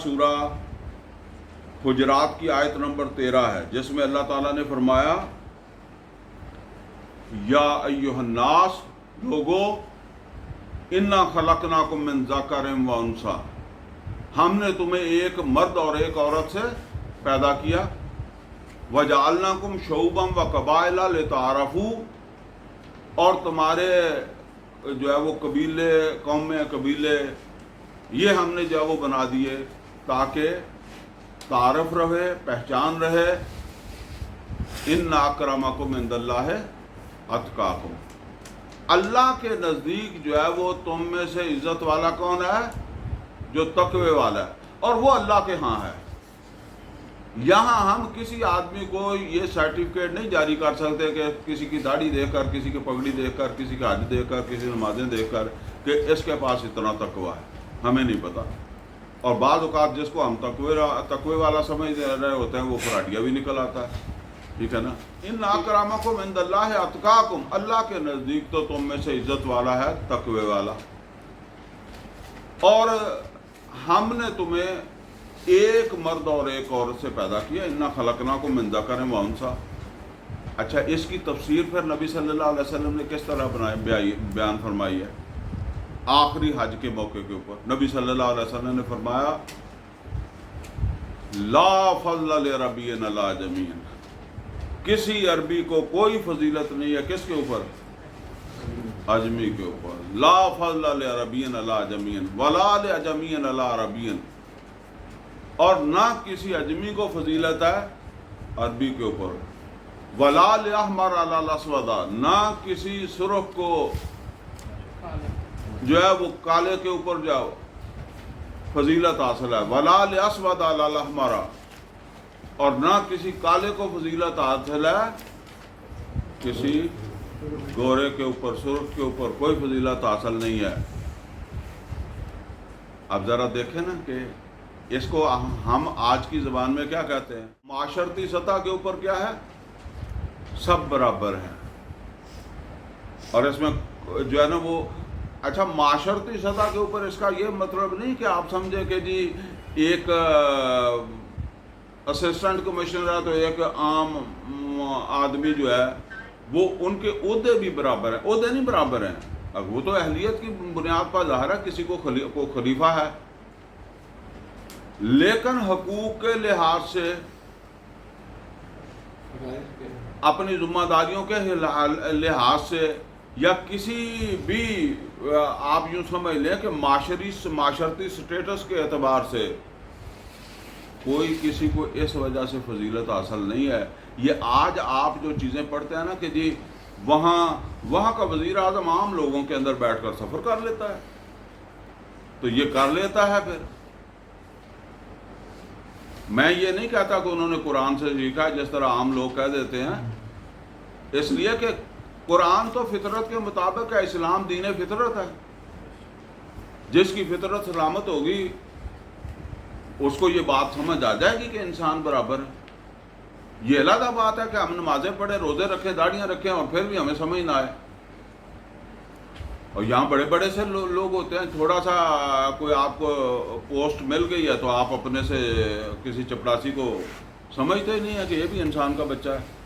سورہ حجرات کی آیت نمبر 13 ہے، جس میں اللہ تعالیٰ نے فرمایا یا ایھا الناس، لوگو انا خلقناکم من ذکر و انثی، ہم نے تمہیں ایک مرد اور ایک عورت سے پیدا کیا، وجعلناکم شعوبا و قبائل لتعارفوا، اور تمہارے جو ہے وہ قبیلے، قومیں، قبیلے یہ ہم نے جو ہے وہ بنا دیے تاکہ تعارف رہے، پہچان رہے۔ ان اکرمکم عند اللہ اتقاکم، اللہ کے نزدیک جو ہے وہ تم میں سے عزت والا کون ہے؟ جو تقوی والا ہے، اور وہ اللہ کے ہاں ہے۔ یہاں ہم کسی آدمی کو یہ سرٹیفکیٹ نہیں جاری کر سکتے کہ کسی کی داڑھی دیکھ کر، کسی کی پگڑی دیکھ کر، کسی کا حج دیکھ کر، کسی نمازیں دیکھ کر کہ اس کے پاس اتنا تقوی ہے، ہمیں نہیں پتا۔ اور بعض اوقات جس کو ہم تقوی والا سمجھ رہے ہوتے ہیں وہ فراڈیا بھی نکل آتا ہے، ٹھیک ہے نا۔ ان اکرمکم عند اللہ اتقاکم، اللہ کے نزدیک تو تم میں سے عزت والا ہے تقوی والا۔ اور ہم نے تمہیں ایک مرد اور ایک عورت سے پیدا کیا، انا خلقناکم من ذکر و انثی۔ اچھا، اس کی تفسیر پھر نبی صلی اللہ علیہ وسلم نے کس طرح بیان فرمائی ہے؟ آخری حج کے موقع کے اوپر نبی صلی اللہ علیہ وسلم نے فرمایا لا فضل لعربی علی عجمی، کسی عربی کو کوئی فضیلت نہیں ہے کس کے اوپر؟ عجمی کے اوپر۔ لا فضل لعربی علی عجمی ولا لعجمی علی عربی، اور نہ کسی عجمی کو فضیلت ہے عربی کے اوپر، ولا لاحمر علی الاسود، نہ کسی سرخ کو جو ہے وہ کالے کے اوپر جاؤ فضیلت حاصل ہے، ولا لاسود علی الاحمر، اور نہ کسی کالے کو فضیلت حاصل ہے کسی گورے کے اوپر، سرخ کے اوپر کوئی فضیلت حاصل نہیں ہے۔ اب ذرا دیکھیں نا کہ اس کو ہم آج کی زبان میں کیا کہتے ہیں؟ معاشرتی سطح کے اوپر کیا ہے؟ سب برابر ہیں، اور اس میں جو ہے نا وہ اچھا معاشرتی سطح کے اوپر اس کا یہ مطلب نہیں کہ آپ سمجھیں کہ جی ایک اسسٹنٹ کمشنر ہے تو ایک عام آدمی جو ہے وہ ان کے عہدے بھی برابر ہیں، عہدے نہیں برابر ہیں۔ اب وہ تو اہلیت کی بنیاد پر ظاہر ہے کسی کو خلیفہ ہے، لیکن حقوق کے لحاظ سے، اپنی ذمہ داریوں کے لحاظ سے، یا کسی بھی آپ یوں سمجھ لیں کہ معاشرتی سٹیٹس کے اعتبار سے کوئی کسی کو اس وجہ سے فضیلت حاصل نہیں ہے۔ یہ آج آپ جو چیزیں پڑھتے ہیں نا کہ جی وہاں کا وزیر اعظم عام لوگوں کے اندر بیٹھ کر سفر کر لیتا ہے، تو یہ کر لیتا ہے پھر۔ میں یہ نہیں کہتا کہ انہوں نے قرآن سے سیکھا ہے جس طرح عام لوگ کہہ دیتے ہیں، اس لیے کہ قرآن تو فطرت کے مطابق ہے، اسلام دین فطرت ہے، جس کی فطرت سلامت ہوگی اس کو یہ بات سمجھ آ جائے گی کہ انسان برابر ہے۔ یہ علیحدہ بات ہے کہ ہم نمازیں پڑھیں، روزے رکھیں، داڑیاں رکھیں اور پھر بھی ہمیں سمجھ نہ آئے۔ اور یہاں بڑے بڑے سے لوگ ہوتے ہیں، تھوڑا سا کوئی آپ کو پوسٹ مل گئی ہے تو آپ اپنے سے کسی چپڑاسی کو سمجھتے ہی نہیں ہے کہ یہ بھی انسان کا بچہ ہے۔